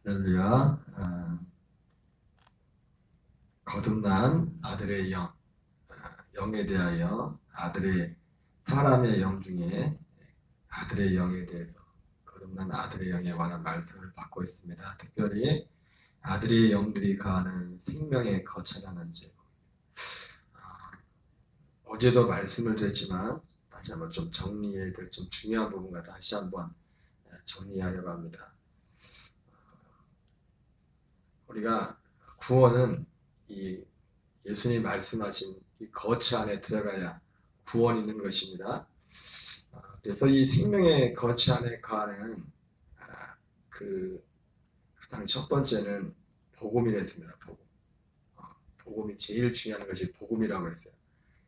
할렐루야. 거듭난 아들의 영, 영에 대하여 사람의 영 중에 아들의 영에 대해서 거듭난 아들의 영에 관한 말씀을 받고 있습니다. 특별히 아들의 영들이 가하는 생명의 거처라는 제목. 어제도 말씀을 드렸지만 다시 한번 좀 정리해야 될 좀 중요한 부분과 다시 한번 정리하려고 합니다. 우리가 구원은 이 예수님이 말씀하신 이 거처 안에 들어가야 구원이 있는 것입니다. 그래서 이 생명의 거처 안에 거하는 그 가장 첫 번째는 복음이랬습니다. 복음이 제일 중요한 것이 복음이라고 했어요.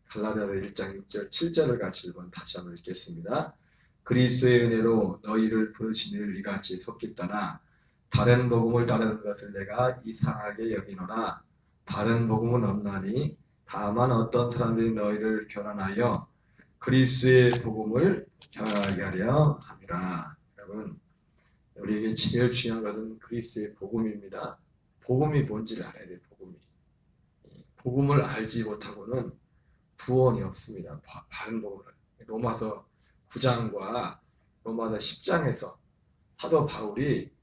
갈라디아서 1장 6절 7절을 같이 다시 한번 읽겠습니다. 그리스도의 은혜로 너희를 부르신 이를 이같이 속기 떠나 다른 복음을 따르는 것을 내가 이상하게 여기노라. 다른 복음은 없나니 다만 어떤 사람들이 너희를 교란하여 그리스도의 복음을 변하게 하려 함이라. 여러분, 우리에게 제일 중요한 것은 그리스도의 복음입니다. 복음이 뭔지를 알아야 돼요. 복음을 알지 못하고는 구원이 없습니다. 바른 복음을. 로마서 9장과 로마서 10장에서 사도 바울이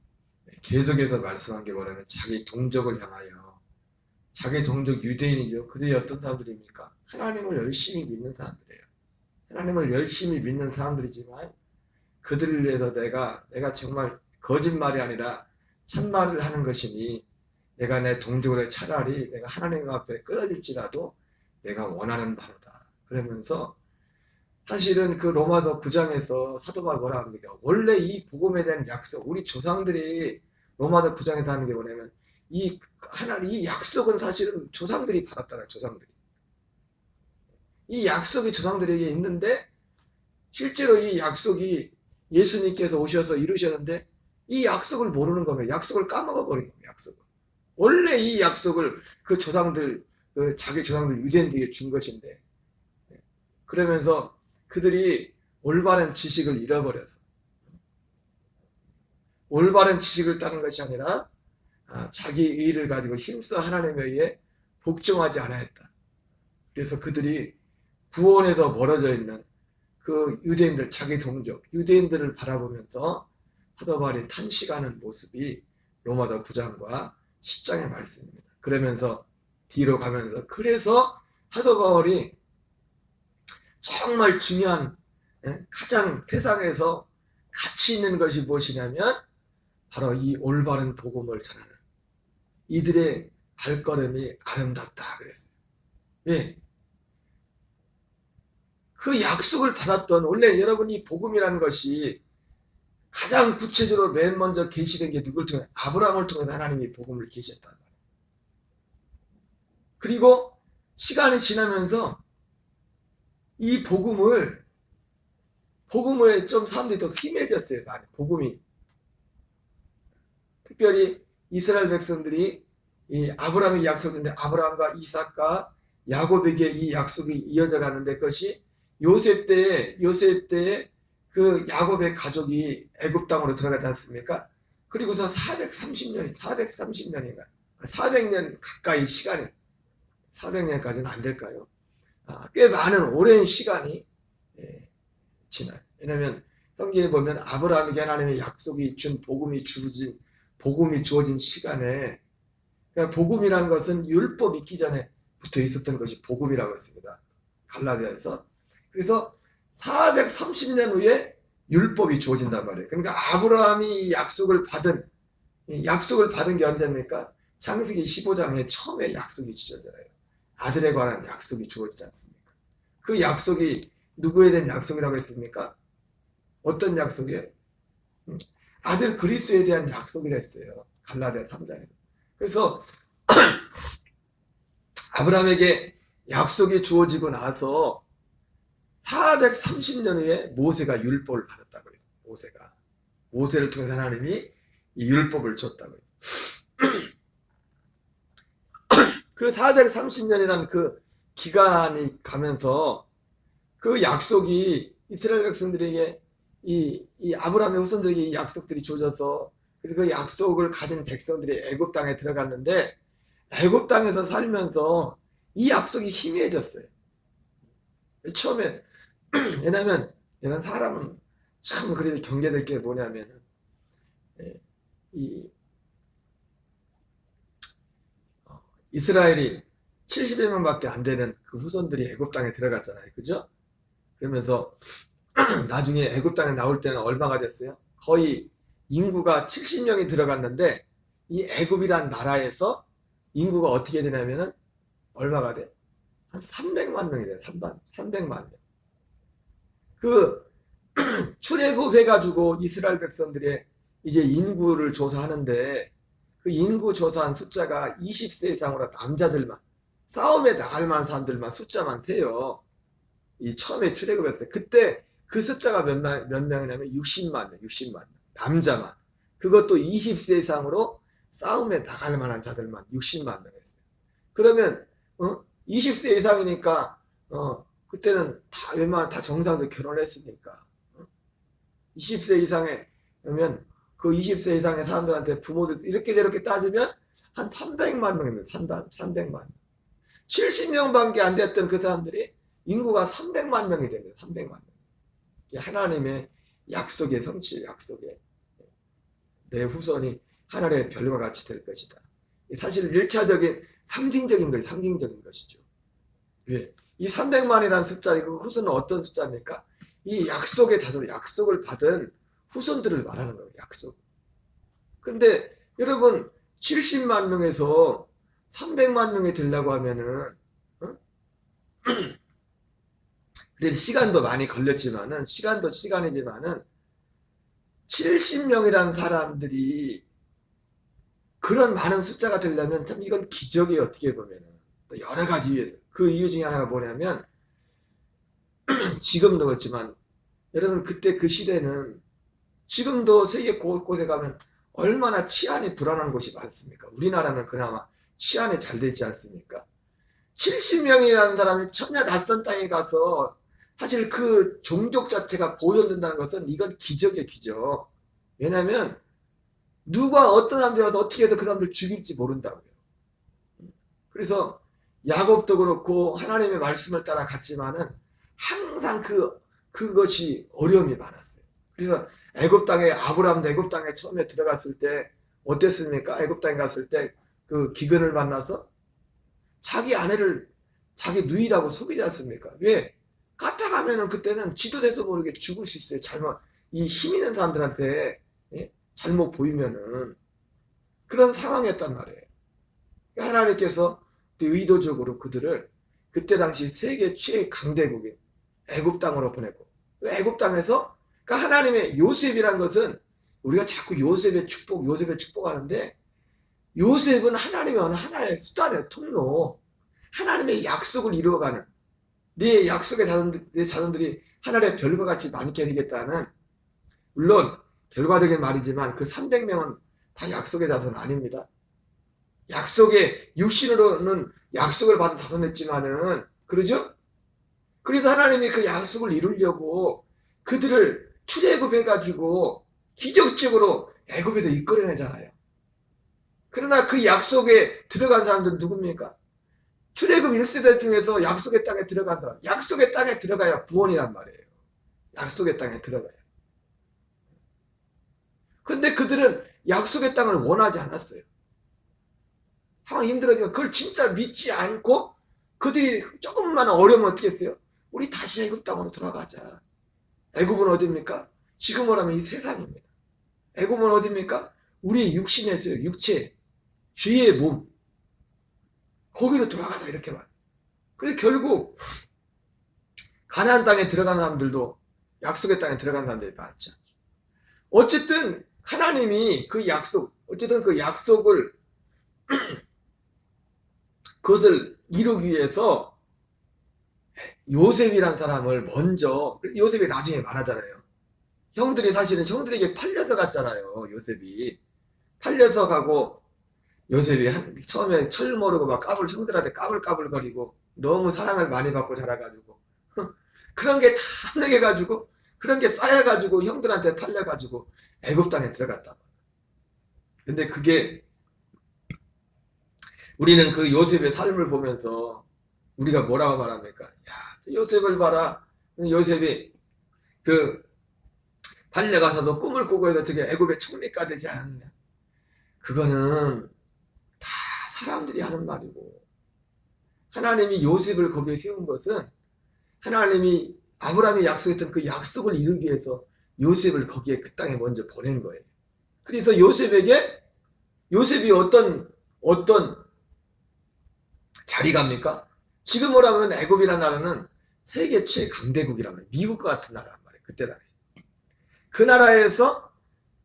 계속해서 말씀한 게 뭐냐면 자기 동족을 향하여, 자기 동족 유대인이죠. 그들이 어떤 사람들입니까? 하나님을 열심히 믿는 사람들이에요. 하나님을 열심히 믿는 사람들이지만 그들을 위해서 내가 정말 거짓말이 아니라 참말을 하는 것이니 내가 내 동족을 차라리 내가 하나님 앞에 끊어질지라도 내가 원하는 바로다. 그러면서 사실은 그 로마서 9장에서 사도 바울이 뭐라 합니까? 원래 이 복음에 대한 약속, 우리 조상들이 로마서 9장에서 하는 게 뭐냐면 이 약속은 사실은 조상들이 받았잖아요. 조상들이. 이 약속이 조상들에게 있는데 실제로 이 약속이 예수님께서 오셔서 이루셨는데 이 약속을 모르는 겁니다. 약속을 까먹어 버린 겁니다. 약속을. 원래 이 약속을 그 조상들, 자기 조상들 유대인들에게 준 것인데, 그러면서 그들이 올바른 지식을 잃어버려서 올바른 지식을 따른 것이 아니라 자기 의의를 가지고 힘써 하나님에 의해 복종하지 않았다. 그래서 그들이 구원에서 멀어져 있는 그 유대인들, 자기 동족 유대인들을 바라보면서 사도 바울이 탄식하는 모습이 로마서 9장과 10장의 말씀입니다. 그러면서 뒤로 가면서 그래서 사도 바울이 정말 중요한, 가장 세상에서 가치 있는 것이 무엇이냐면 바로 이 올바른 복음을 전하는 이들의 발걸음이 아름답다 그랬어요. 왜? 그 약속을 받았던, 원래 여러분이 복음이라는 것이 가장 구체적으로 맨 먼저 계시된 게 누굴 통해? 아브라함을 통해서 하나님이 복음을 계시했단 말이에요. 그리고 시간이 지나면서 이 복음에 좀 사람들이 더 힘해졌어요. 복음이. 특별히 이스라엘 백성들이 이 아브라함의 약속인데 아브라함과 이삭과 야곱에게 이 약속이 이어져 가는데 그것이 요셉 때에 그 야곱의 가족이 애굽 땅으로 들어가지 않습니까? 그리고서 430년인가 400년 가까이 시간이, 400년까지는 안 될까요? 꽤 많은 오랜 시간이 지나요. 왜냐하면 성경에 보면 아브라함에게 하나님의 약속이 준 복음이 주어진 시간에, 그러니까 복음이라는 것은 율법 있기 전에 붙어 있었던 것이 복음이라고 했습니다. 갈라디아에서. 그래서 430년 후에 율법이 주어진단 말이에요. 그러니까 아브라함이 약속을 받은 게 언제입니까? 창세기 15장에 처음에 약속이 주어져요. 아들에 관한 약속이 주어지지 않습니까? 그 약속이 누구에 대한 약속이라고 했습니까? 어떤 약속이에요? 아들 그리스도에 대한 약속이라 했어요. 갈라디아 3장에서. 그래서 아브라함에게 약속이 주어지고 나서 430년 후에 모세가 율법을 받았다고요. 모세를 통해서 하나님이 이 율법을 줬다고요. 그 430년이라는 그 기간이 가면서 그 약속이 이스라엘 백성들에게 이 아브라함의 후손들에게 이 약속들이 주어져서 그래서 그 약속을 가진 백성들이 애굽 땅에 들어갔는데 애굽 땅에서 살면서 이 약속이 희미해졌어요. 처음에 왜냐면 이런 사람은 참 그래도 경계될 게 뭐냐면 이 이스라엘이 70여 명밖에 안 되는 그 후손들이 애굽 땅에 들어갔잖아요. 그죠? 그러면서 나중에 애굽 땅에 나올 때는 얼마가 됐어요? 거의 인구가 70명이 들어갔는데 이 애굽이란 나라에서 인구가 어떻게 되냐면은 얼마가 돼? 한 300만 명이 돼요. 300만 명. 그 출애굽해가지고 이스라엘 백성들의 이제 인구를 조사하는데 그 인구 조사한 숫자가 20세 이상으로 남자들만 싸움에 나갈 만한 사람들만 숫자만 세요. 이 처음에 출애굽했을 때 그때 그 숫자가 몇 명이냐면 60만 명, 60만 명. 남자만. 그것도 20세 이상으로 싸움에 나갈 만한 자들만 60만 명이었어요. 그러면 20세 이상이니까 그때는 다 웬만한 다 정상도 결혼했으니까 20세 이상에 그러면 그 20세 이상의 사람들한테 부모들 이렇게 저렇게 따지면 한 300만 명입니다. 300만 명. 70명밖에 안 됐던 그 사람들이 인구가 300만 명이 됩니다. 300만 명. 하나님의 약속의 성취, 약속의 내 후손이 하늘의 별과 같이 될 것이다. 사실 1차적인 상징적인 것이죠. 왜? 이 300만이라는 숫자, 그 후손은 어떤 숫자입니까? 이 약속의 자손, 약속을 받은 후손들을 말하는 거예요. 약속. 근데 여러분 70만 명에서 300만 명이 되려고 하면은 그래도 시간도 많이 걸렸지만은 시간도 시간이지만은 70명이라는 사람들이 그런 많은 숫자가 되려면 참 이건 기적이에요. 어떻게 보면은 또 여러 가지 이유에서 그 이유 중에 하나가 뭐냐면 지금도 그렇지만 여러분 그때 그 시대는 지금도 세계 곳곳에 가면 얼마나 치안이 불안한 곳이 많습니까? 우리나라는 그나마 치안이 잘 되지 않습니까? 70명이라는 사람이 전혀 낯선 땅에 가서 사실 그 종족 자체가 보존된다는 것은 이건 기적이에요, 기적. 왜냐하면 누가 어떤 사람들이 와서 어떻게 해서 그 사람들 죽일지 모른다고요. 그래서 야곱도 그렇고 하나님의 말씀을 따라 갔지만은 항상 그것이 어려움이 많았어요. 그래서 애굽 땅에 아브라함도 애굽 땅에 처음에 들어갔을 때 어땠습니까? 애굽 땅에 갔을 때 그 기근을 만나서 자기 아내를 자기 누이라고 속이지 않습니까? 왜? 갔다가면은 그때는 지도돼서 모르게 죽을 수 있어요. 잘못 이 힘 있는 사람들한테 잘못 보이면은 그런 상황이었단 말이에요. 하나님께서 의도적으로 그들을 그때 당시 세계 최강대국인 애굽 땅으로 보내고 애굽 땅에서 그러니까 하나님의 요셉이란 것은 우리가 자꾸 요셉의 축복하는데 요셉은 하나님의 어느 하나의 수단의 통로 하나님의 약속을 이루어가는 네 약속의 내 자손들이 하늘의 별과 같이 많게 되겠다는 물론 결과적인 말이지만 그 300명은 다 약속의 자손 아닙니다. 약속의 육신으로는 약속을 받은 자손이었지만은 그러죠? 그래서 하나님이 그 약속을 이루려고 그들을 출애굽해가지고 기적적으로 애굽에서 이끌어내잖아요. 그러나 그 약속에 들어간 사람들은 누굽니까? 출애굽 1세대 중에서 약속의 땅에 들어간 사람. 약속의 땅에 들어가야 구원이란 말이에요. 약속의 땅에 들어가야. 근데 그들은 약속의 땅을 원하지 않았어요. 상황이 힘들어지면 그걸 진짜 믿지 않고 그들이 조금만 어려우면 어떻게 했어요? 우리 다시 애굽 땅으로 돌아가자. 애굽은 어디입니까? 지금으로 하면 이 세상입니다. 애굽은 어디입니까? 우리의 육신에서요. 육체, 죄의 몸. 거기로 돌아가자 이렇게 말. 그래서 결국 가나안 땅에 들어간 사람들도 약속의 땅에 들어간 사람들이 많죠. 어쨌든 하나님이 그 약속을 그것을 이루기 위해서 요셉이란 사람을 먼저 그래서 요셉이 나중에 말하잖아요. 형들에게 팔려서 갔잖아요. 요셉이 팔려서 가고 요셉이 처음에 철 모르고 막 형들한테 까불까불거리고 너무 사랑을 많이 받고 자라가지고 그런 게 다 합력해가지고 그런 게 쌓여가지고 형들한테 팔려가지고 애굽 땅에 들어갔다. 근데 그게 우리는 그 요셉의 삶을 보면서 우리가 뭐라고 말합니까? 야, 요셉을 봐라. 요셉이 그 달려가서도 꿈을 꾸고 해서 저게 애굽의 총리가 되지 않았냐. 그거는 다 사람들이 하는 말이고, 하나님이 요셉을 거기에 세운 것은 하나님이 아브라함이 약속했던 그 약속을 이루기 위해서 요셉을 거기에 그 땅에 먼저 보낸 거예요. 그래서 요셉이 어떤 자리갑니까? 지금 뭐라면 애굽이라는 나라는 세계 최강대국이라면 미국과 같은 나라란 말이에요. 그때 당시. 그 나라에서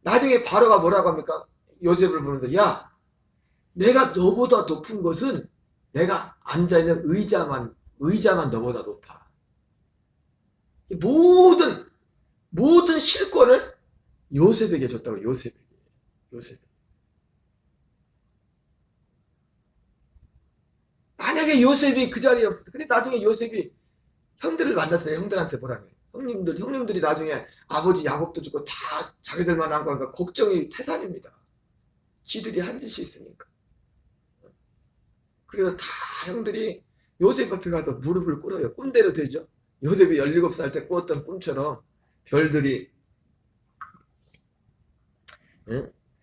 나중에 바로가 뭐라고 합니까? 요셉을 보면서 야, 내가 너보다 높은 것은 내가 앉아있는 의자만 너보다 높아. 모든 실권을 요셉에게 줬다고. 요셉. 만약에 요셉이 그 자리에 없었다. 그래서 나중에 요셉이 형들을 만났어요. 형들한테 뭐라며. 형님들이 나중에 아버지 야곱도 죽고 다 자기들만 한 거니까 걱정이 태산입니다. 지들이 한 짓이 있으니까. 그래서 다 형들이 요셉 앞에 가서 무릎을 꿇어요. 꿈대로 되죠. 요셉이 17살 때 꾸었던 꿈처럼 별들이,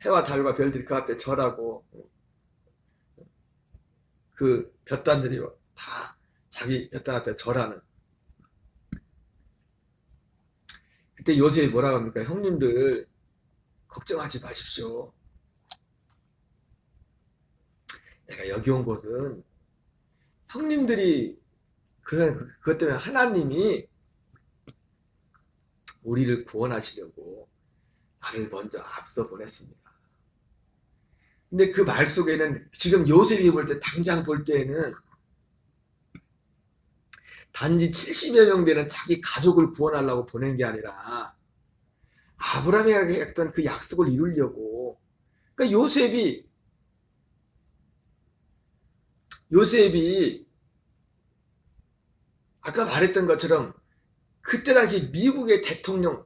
해와 달과 별들이 그 앞에 절하고, 그 볕단들이 다 자기 볕단 앞에 절하는. 그때 요셉이 뭐라고 합니까? 형님들 걱정하지 마십시오. 내가 여기 온 곳은 형님들이 그것 때문에 하나님이 우리를 구원하시려고 나를 먼저 앞서 보냈습니다. 근데 그 말 속에는 지금 요셉이 당장 볼 때에는 단지 70여 명 되는 자기 가족을 구원하려고 보낸 게 아니라 아브라함이 했던 그 약속을 이루려고. 그러니까 요셉이 아까 말했던 것처럼 그때 당시 미국의 대통령,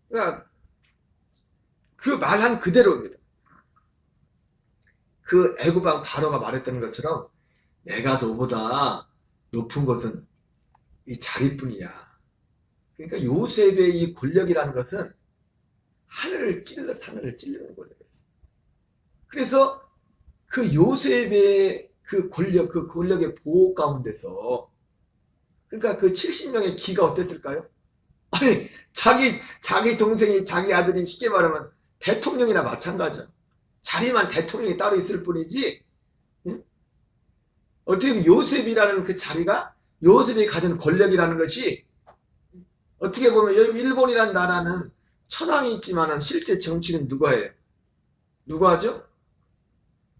그러니까 그 말한 그대로입니다. 그 애굽왕 바로가 말했던 것처럼 내가 너보다 높은 것은 이 자리뿐이야. 그러니까 요셉의 이 권력이라는 것은 하늘을 찌르는 권력이었어요. 그래서 그 요셉의 그 권력의 보호 가운데서, 그러니까 그 70명의 기가 어땠을까요? 아니, 자기 동생이, 자기 아들이 쉽게 말하면 대통령이나 마찬가지야. 자리만 대통령이 따로 있을 뿐이지, 응? 어떻게 보면 요셉이라는 그 자리가, 요셉이 가진 권력이라는 것이, 어떻게 보면 일본이라는 나라는 천황이 있지만은 실제 정치는 누가 해요? 누가 하죠?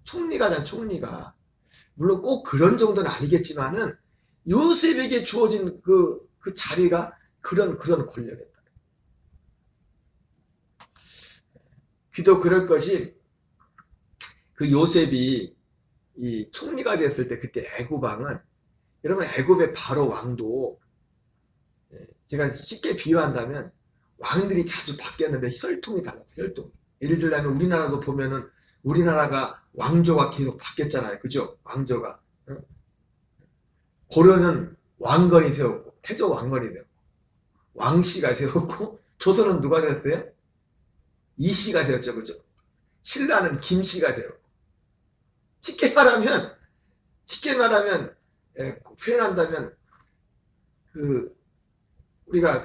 총리가 하잖아, 총리가. 물론 꼭 그런 정도는 아니겠지만은 요셉에게 주어진 그 자리가 그런 권력이었다. 기도 그럴 것이, 그 요셉이 이 총리가 됐을 때 그때 애굽왕은, 여러분 애굽의 바로 왕도, 제가 쉽게 비유한다면 왕들이 자주 바뀌었는데 혈통이 달랐어요. 혈통. 예를 들자면 우리나라도 보면은 우리나라가 왕조가 계속 바뀌었잖아요. 그죠? 왕조가. 고려는 왕건이 세웠고, 태조 왕건이 세웠고, 왕씨가 세웠고, 조선은 누가 세웠어요? 이씨가 세웠죠. 그죠? 신라는 김씨가 세웠고. 쉽게 말하면, 표현한다면, 우리가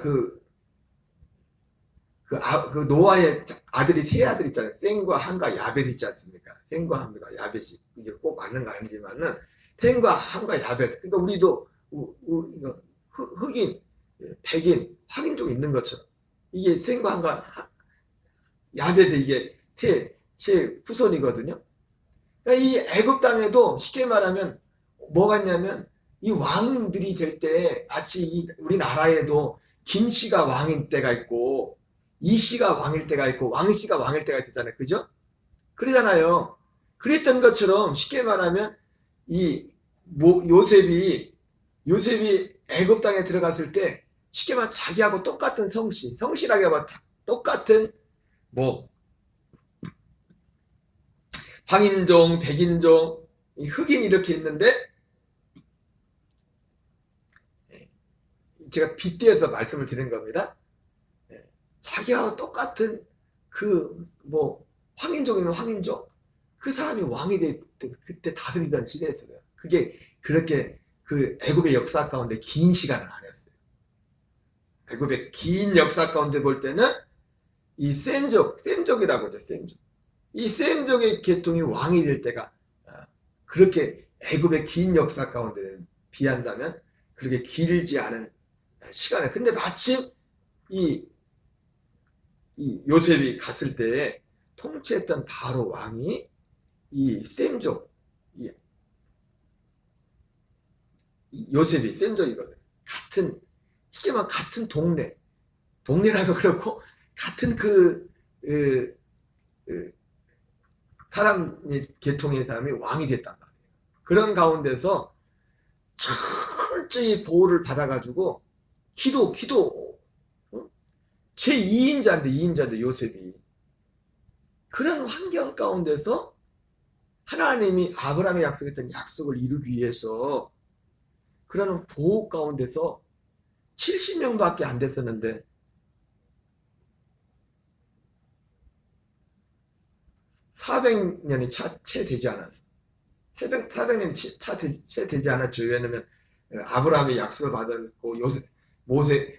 노아의 아들이 세 아들 있잖아요. 셈과 함과 야벳 있지 않습니까? 셈과 함과 야벳이, 이게 꼭 맞는 거 아니지만은, 셈과 함과 야벳. 그러니까 우리도 흑인, 백인, 확인종 있는 것처럼 이게 셈과 함과 야벳의 이게 세 후손이거든요. 그러니까 이 애굽 땅에도 쉽게 말하면 뭐가 있냐면, 이 왕들이 될 때 마치 우리나라에도 김씨가 왕일 때가 있고, 이씨가 왕일 때가 있고, 왕씨가 왕일 때가 있었잖아요. 그죠? 그러잖아요. 그랬던 것처럼 쉽게 말하면 요셉이 애굽 땅에 들어갔을 때 쉽게 말하면 자기하고 똑같은 성씨라고 하면 똑같은 황인종, 백인종, 흑인 이렇게 있는데 제가 빗대어서 말씀을 드린 겁니다. 자기와 똑같은 황인종이면 황인종, 그 사람이 왕이 그때 다스리던 시대였어요. 그게 그렇게 그 애굽의 역사 가운데 긴 시간을 안 했어요. 애굽의 긴 역사 가운데 볼 때는 이 셈족이라고 하죠. 셈족. 이 셈족의 계통이 왕이 될 때가 그렇게 애굽의 긴 역사 가운데 비한다면 그렇게 길지 않은 시간에, 근데 마침 이 요셉이 갔을 때에 통치했던 바로 왕이 이 셈족, 요셉이 셈족이거든. 쉽게 말하면 같은 동네라면 그렇고 같은 사람이 계통의 사람이 왕이 됐단 말이에요. 그런 가운데서 철저히 보호를 받아가지고 기도 제2인자인데 요셉이 그런 환경 가운데서 하나님이 아브라함에 약속했던 약속을 이루기 위해서 그런 보호 가운데서 70명밖에 안 됐었는데 400년이 채 되지 않았어. 400년이 채 되지 않았죠. 왜냐면 아브라함이 약속을 받았고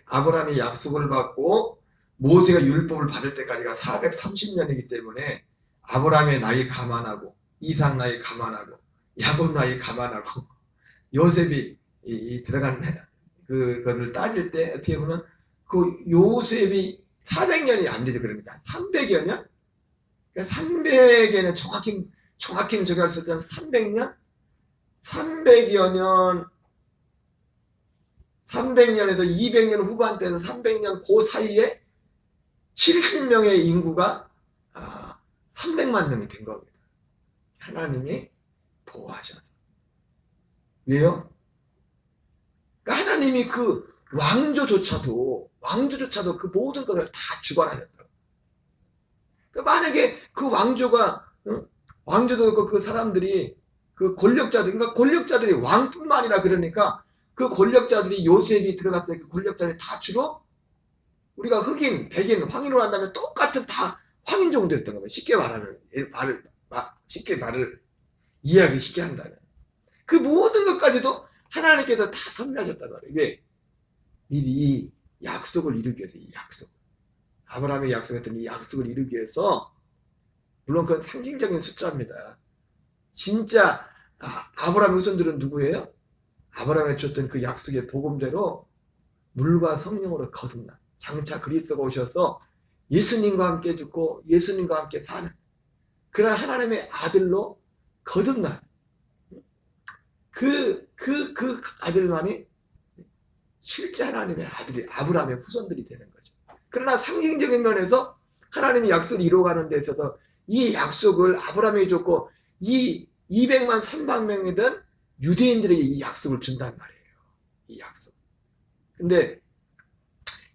아브라함이 약속을 받고 모세가 율법을 받을 때까지가 430년이기 때문에 아브라함의 나이 감안하고 이삭 나이 감안하고 야곱 나이 감안하고 요셉이 들어간 그것을 따질 때 어떻게 보면 그 요셉이 400년이 안 되죠. 그러니까 300여 년? 그러니까 300에는 정확히는 저기 할 수 없지만 300년? 300여 년, 300년에서 200년 후반대는 300년 그 사이에 70명의 인구가 300만 명이 된 겁니다. 하나님이 보호하셔서. 왜요? 그러니까 하나님이 그 왕조조차도 그 모든 것을 다 주관하셨다고. 그러니까 만약에 그 왕조도 그 사람들이 그 권력자들이 왕뿐만 아니라 그러니까 그 권력자들이 요셉이 들어갔을 때 그 권력자들이 다 주로 우리가 흑인, 백인, 황인으로 한다면 똑같은 다 황인 정도였던 겁니다. 쉽게 말을 이해하기 쉽게 한다면. 그 모든 것까지도 하나님께서 다 섭리하셨단 말이에요. 왜? 미리 이 약속을 이루기 위해서 아브라함이 약속했던 이 약속을 이루기 위해서 물론 그건 상징적인 숫자입니다. 진짜 아브라함의 후손들은 누구예요? 아브라함에 줬던 그 약속의 복음대로 물과 성령으로 거듭난 장차 그리스도가 오셔서 예수님과 함께 죽고 예수님과 함께 사는 그런 하나님의 아들로 거듭난 그 아들만이 실제 하나님의 아들이 아브라함의 후손들이 되는 거죠. 그러나 상징적인 면에서 하나님이 약속을 이루어가는 데 있어서 이 약속을 아브라함에게 줬고 이 200만 300명이던 유대인들에게 이 약속을 준단 말이에요. 이 약속. 근데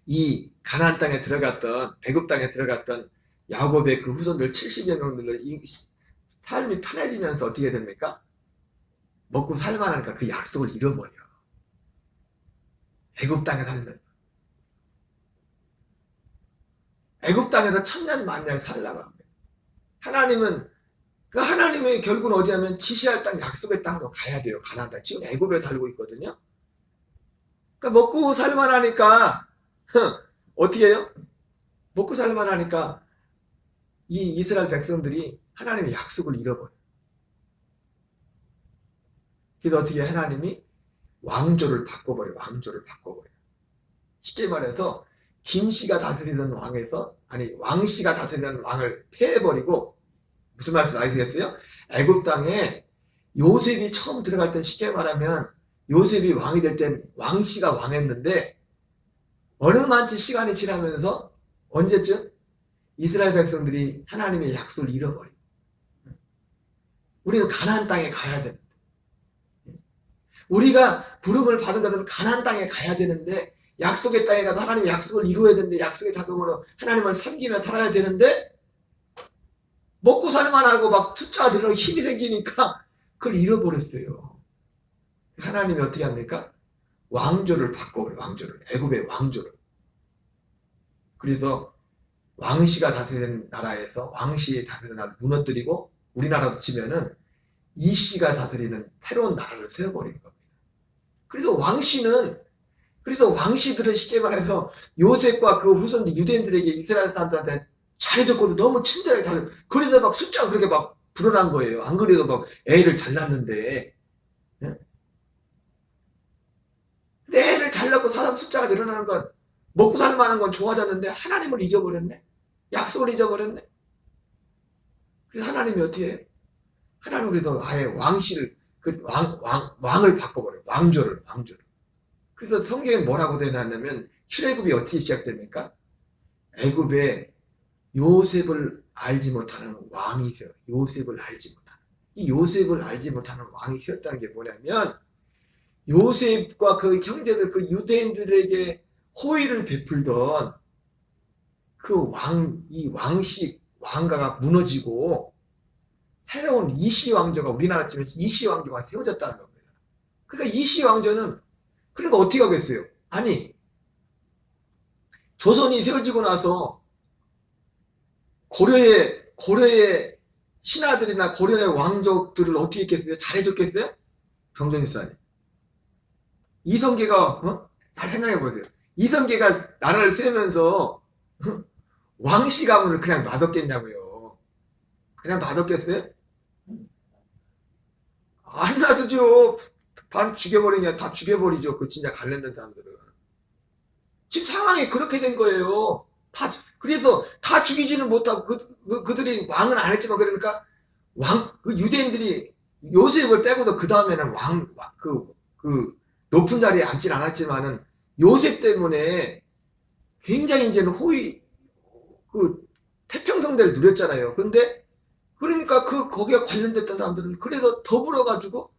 이 가나안 땅에 들어갔던 애굽 땅에 들어갔던 야곱의 그 후손들 70여 명들로 이 삶이 편해지면서 어떻게 됩니까? 먹고 살만하니까 그 약속을 잃어버려. 애굽 땅에 살면 애굽 땅에서 천년 만년 살라고 합니다. 하나님의 결국은 어디 하면 지시할 땅 약속의 땅으로 가야 돼요. 가나안 땅. 지금 애굽에 살고 있거든요. 그러니까 먹고 살만하니까 어떻게 해요? 먹고 살만하니까 이 이스라엘 백성들이 하나님의 약속을 잃어버려요. 그래서 어떻게 하나님이 왕조를 바꿔버려요. 쉽게 말해서 김씨가 다스리던 왕씨가 다스리던 왕을 폐해버리고 무슨 말씀 아시겠어요? 애굽 땅에 요셉이 처음 들어갈 때 쉽게 말하면 요셉이 왕이 될 땐 왕씨가 왕했는데 어느 만치 시간이 지나면서 언제쯤 이스라엘 백성들이 하나님의 약속을 잃어버려요. 우리는 가나안 땅에 가야 되는데 우리가 부름을 받은 것은 가나안 땅에 가야 되는데 약속의 땅에 가서 하나님의 약속을 이루어야 되는데 약속의 자성으로 하나님을 섬기며 살아야 되는데 먹고 살만하고 막 숫자가 늘어나고 힘이 생기니까 그걸 잃어버렸어요. 하나님이 어떻게 합니까? 왕조를 바꿔버려요. 왕조를. 애굽의 왕조를. 그래서 왕씨가 다스리는 나라에서 왕씨의 다스리는 나라를 무너뜨리고 우리나라도 치면은 이씨가 다스리는 새로운 나라를 세워버리는 겁니다. 그래서 왕씨들은 쉽게 말해서 요셉과 그 후손들 유대인들에게 이스라엘 사람들한테 잘해줬거든. 너무 친절하게 잘해. 그래도 막 숫자가 그렇게 막 불어난 거예요. 안 그래도 막 애를 잘 낳는데. 예? 근데 애를 잘 낳고 사람 숫자가 늘어나는 건 먹고 살만한 건 좋아졌는데 하나님을 잊어버렸네. 약속을 잊어버렸네. 그래서 하나님이 어떻게 해요? 하나님은 그래서 아예 왕씨를 왕을 바꿔버려요. 왕조를. 그래서 성경에 뭐라고 되냐면 출애굽이 어떻게 시작됩니까? 애굽에 요셉을 알지 못하는 왕이 세요. 요셉을 알지 못하는. 이 요셉을 알지 못하는 왕이 세웠다는 게 뭐냐면 요셉과 그 형제들 그 유대인들에게 호의를 베풀던 그 이 왕식 왕가가 무너지고 새로운 이시 왕조가 우리나라 치면 이시 왕조가 세워졌다는 겁니다. 그러니까 이시 왕조는 그러니까 어떻게 하겠어요? 아니 조선이 세워지고 나서 고려의 신하들이나 고려의 왕족들을 어떻게 했겠어요? 잘해줬겠어요? 정전일사님. 이성계가 잘 생각해 보세요. 이성계가 나라를 세우면서 왕씨 가문을 그냥 놔뒀겠냐고요. 그냥 놔뒀겠어요? 안 놔두죠. 반 죽여버리냐 다 죽여버리죠. 그 진짜 관련된 사람들은. 지금 상황이 그렇게 된 거예요. 그래서 다 죽이지는 못하고 그들이 왕은 안 했지만 그러니까 그 유대인들이 요셉을 빼고서 그 다음에는 그 높은 자리에 앉진 않았지만은 요셉 때문에 굉장히 이제는 그 태평성대를 누렸잖아요. 그런데 그러니까 거기가 관련됐던 사람들은 그래서 더불어가지고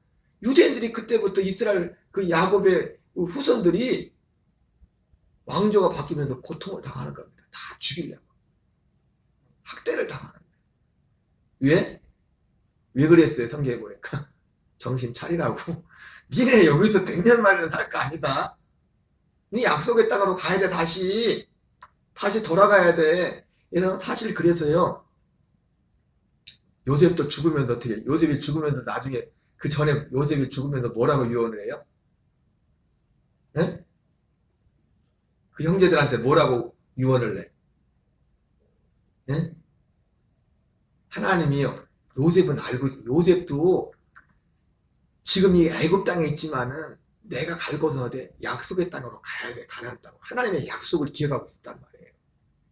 유대인들이 그때부터 이스라엘 그 야곱의 후손들이 왕조가 바뀌면서 고통을 당하는 겁니다. 다 죽이려고. 학대를 당하는 거예요. 왜? 왜 그랬어요? 성경에 보니까. 정신 차리라고. 니네 여기서 100년 만에 살 거 아니다. 네 약속의 땅으로 가야 돼. 다시 돌아가야 돼. 이런 사실 그래서요. 요셉도 죽으면서 어떻게 요셉이 죽으면서 나중에 그 전에 요셉이 죽으면서 뭐라고 유언을 해요? 네? 그 형제들한테 뭐라고 유언을 내? 네? 하나님이요. 요셉은 알고 있어. 요셉도 지금 이 애굽 땅에 있지만은 내가 갈고서 어디 약속의 땅으로 가야 돼. 가나안 땅. 하나님의 약속을 기억하고 있었단 말이에요.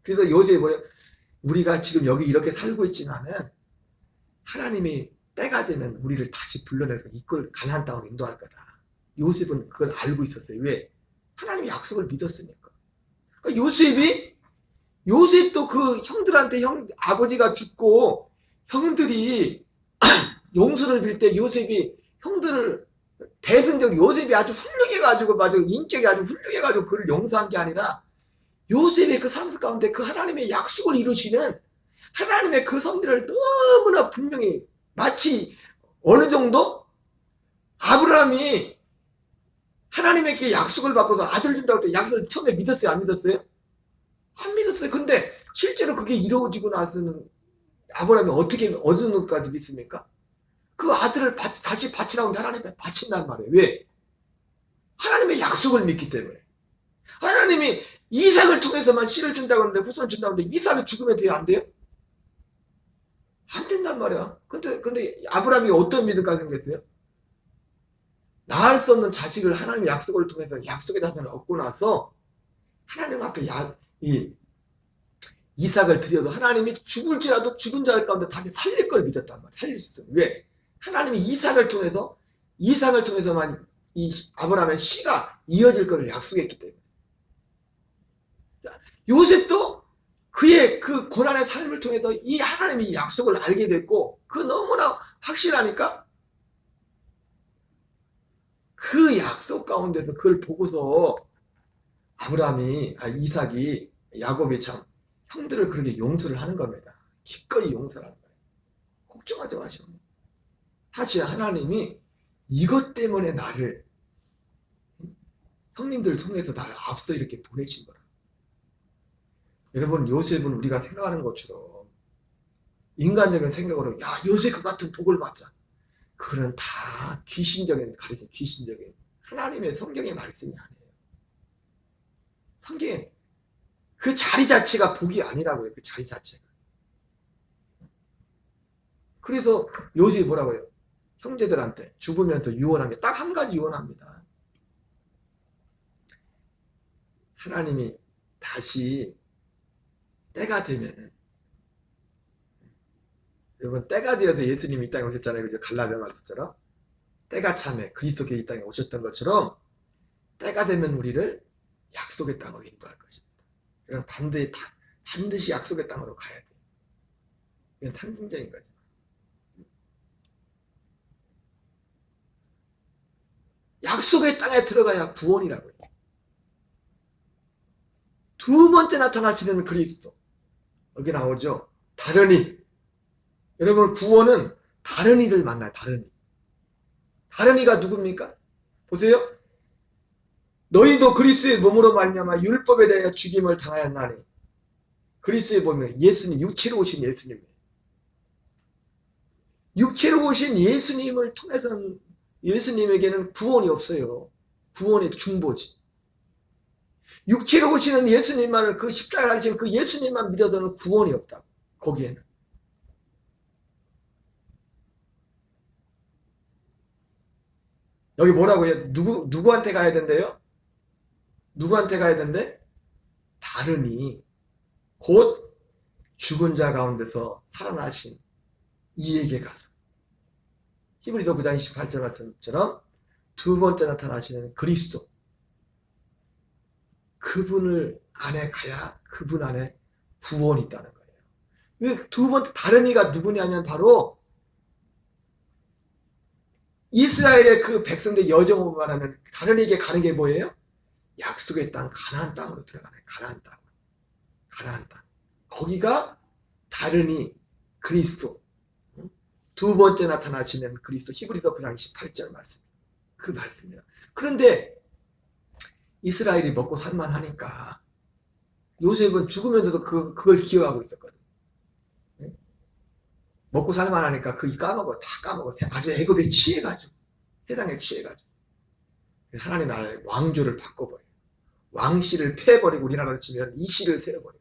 그래서 요셉이 뭐예요? 우리가 지금 여기 이렇게 살고 있지만은 하나님이 때가 되면 우리를 다시 불러내서 이끌 가나안 땅으로 인도할 거다. 요셉은 그걸 알고 있었어요. 왜? 하나님의 약속을 믿었으니까. 그러니까 요셉도 그 형들한테 아버지가 죽고 형들이 용서를 빌 때 요셉이 형들을 대승적 요셉이 아주 훌륭해가지고 인격이 아주 훌륭해가지고 그를 용서한 게 아니라 요셉의 그 삶 가운데 그 하나님의 약속을 이루시는 하나님의 그 섭리를 너무나 분명히 마치 어느 정도 아브라함이 하나님에게 약속을 받고서 아들 준다고 할 때 약속을 처음에 믿었어요? 안 믿었어요? 안 믿었어요. 근데 실제로 그게 이루어지고 나서는 아브라함이 어떻게 어느 정도까지 믿습니까? 그 아들을 다시 바치라고 하는데 하나님께 바친단 말이에요. 왜? 하나님의 약속을 믿기 때문에. 하나님이 이삭을 통해서만 씨를 준다고 하는데 후손을 준다고 하는데 이삭이 죽으면 돼요? 안 돼요? 안 된단 말이야. 근데 아브라함이 어떤 믿음까지 생겼어요? 낳을 수 없는 자식을 하나님의 약속을 통해서 약속의 자손을 얻고 나서 하나님 앞에 이삭을 드려도 하나님이 죽을지라도 죽은 자 가운데 다시 살릴 걸 믿었단 말이야. 살릴 수 있어. 왜? 하나님이 이삭을 통해서만 이 아브라함의 씨가 이어질 것을 약속했기 때문에. 요셉도 그의 그 고난의 삶을 통해서 이 하나님의 약속을 알게 됐고 그 너무나 확실하니까 그 약속 가운데서 그걸 보고서 이삭이 야곱이 참 형들을 그렇게 용서를 하는 겁니다. 기꺼이 용서를 하는 거예요. 걱정하지 마시오. 다시 하나님이 이것 때문에 나를, 형님들 통해서 나를 앞서 이렇게 보내신 거라. 여러분, 요셉은 우리가 생각하는 것처럼 인간적인 생각으로 야, 요셉 같은 복을 받자. 그건 다 귀신적인 가르침, 귀신적인 하나님의 성경의 말씀이 아니에요. 성경에 그 자리 자체가 복이 아니라고요. 그 자리 자체가. 그래서 요셉이 뭐라고 해요? 형제들한테 죽으면서 유언한 게 딱 한 가지 유언합니다. 하나님이 다시 때가 되면은, 여러분, 때가 되어서 예수님이 이 땅에 오셨잖아요. 그죠? 갈라디아 말씀처럼. 때가 참에 그리스도께 이 땅에 오셨던 것처럼 때가 되면 우리를 약속의 땅으로 인도할 것입니다. 그럼 반드시 약속의 땅으로 가야 돼요. 이건 상징적인 거죠. 약속의 땅에 들어가야 구원이라고요. 두 번째 나타나시는 그리스도. 여기 나오죠. 다른 이. 여러분, 구원은 다른 이를 만나요. 다른 이. 다른 이가 누굽니까? 보세요. 너희도 그리스도의 몸으로 말미암아 율법에 대하여 죽임을 당하였나니. 그리스도에 보면 예수님, 육체로 오신 예수님. 육체로 오신 예수님을 통해서는 예수님에게는 구원이 없어요. 구원의 중보지. 육체로 오시는 예수님만을, 그 십자가 하신 그 예수님만 믿어서는 구원이 없다. 거기에는. 여기 뭐라고 해요? 누구한테 가야 된대요? 누구한테 가야 된대? 다름이 곧 죽은 자 가운데서 살아나신 이에게 가서. 히브리서 9장 28절 말씀처럼 두 번째 나타나시는 그리스도. 그분을 안에 가야 그분 안에 구원이 있다는 거예요. 두 번째 다른 이가 누구냐면 바로 이스라엘의 그 백성들 여정으로 말하면 다른 이에게 가는 게 뭐예요? 약속의 땅, 가나안 땅으로 들어가는 가나안 땅. 가나안 땅. 거기가 다른 이 그리스도. 두 번째 나타나시는 그리스도. 히브리서 9장 18절 말씀. 그 말씀이에요. 그런데 이스라엘이 먹고 살만하니까 요셉은 죽으면서도 그걸 기억하고 있었거든. 먹고 살만하니까 다 까먹어. 아주 애굽에 취해가지고, 세상에 취해가지고 하나님 나라의 왕조를 바꿔버려. 왕씨를 패버리고, 우리나라로 치면 이씨를 세워버려.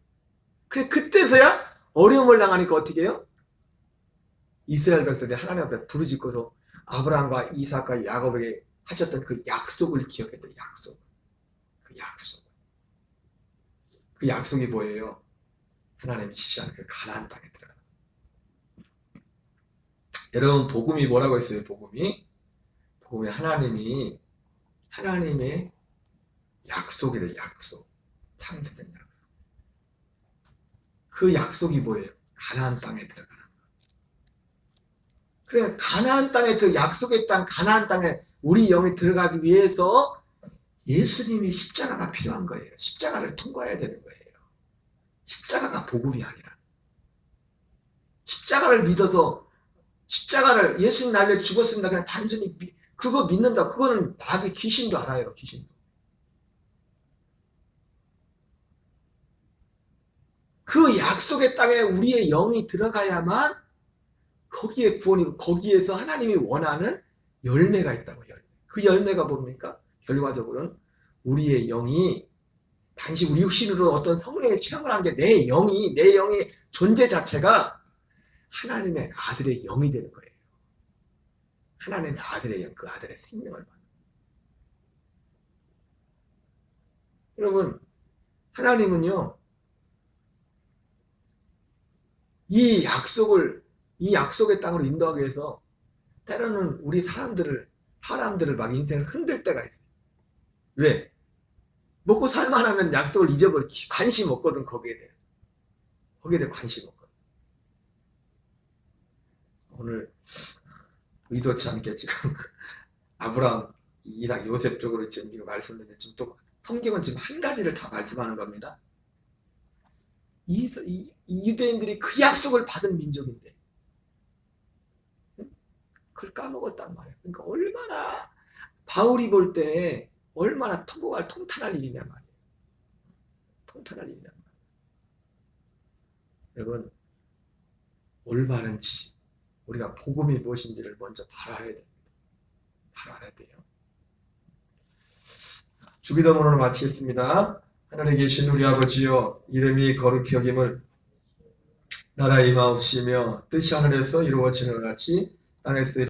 그래, 그때서야 어려움을 당하니까 어떻게 해요? 이스라엘 백성들이 하나님 앞에 부르짖고서 아브라함과 이삭과 야곱에게 하셨던 그 약속을 기억했던 약속. 그 약속이 뭐예요? 하나님이 지시하는 그 가나안 땅에 들어가는. 여러분, 복음이 뭐라고 했어요? 복음이 하나님의 약속이래. 약속. 창세된 약속. 그 약속이 뭐예요? 가나안 땅에 들어가는 거. 그래, 가나안 땅에 약속의 땅, 가나안 땅에 우리 영이 들어가기 위해서 예수님이 십자가가 필요한 거예요. 십자가를 통과해야 되는 거예요. 십자가가 복음이 아니라. 십자가를 믿어서, 십자가를 예수님 날려 죽었습니다. 그냥 단순히 그거 믿는다. 그거는 마귀 귀신도 알아요. 귀신도. 그 약속의 땅에 우리의 영이 들어가야만 거기에 구원이고, 거기에서 하나님이 원하는 열매가 있다고. 그 열매가 뭡니까? 결과적으로는 우리의 영이 당시 우리 육신으로 어떤 성령의 체험을 하는 게 내 영의 존재 자체가 하나님의 아들의 영이 되는 거예요. 하나님의 아들의 영, 그 아들의 생명을 받는. 여러분, 하나님은요, 이 약속의 땅으로 인도하기 위해서 때로는 우리 사람들을 막 인생을 흔들 때가 있어요. 왜? 먹고 살만하면 약속을 잊어버려. 관심 없거든. 거기에 대해 관심 없거든. 오늘 의도치 않게 지금 아브라함, 이삭, 요셉 쪽으로 지금 이거 말씀드렸는데, 지금 또 성경은 지금 한 가지를 다 말씀하는 겁니다. 이 유대인들이 그 약속을 받은 민족인데, 그걸 까먹었단 말이에요. 그러니까 얼마나 바울이 볼 때 얼마나 통탄할 일이냐 말이에요. 통탄할 일이냐 말이에요. 여러분, 올바른 지식, 우리가 복음이 무엇인지를 먼저 바라야 됩니다. 바라야 돼요. 주기도문으로 마치겠습니다. 하늘에 계신 우리 아버지여, 이름이 거룩히 여김을 나라 임하옵시며 뜻이 하늘에서 이루어지는 것 같이 땅에서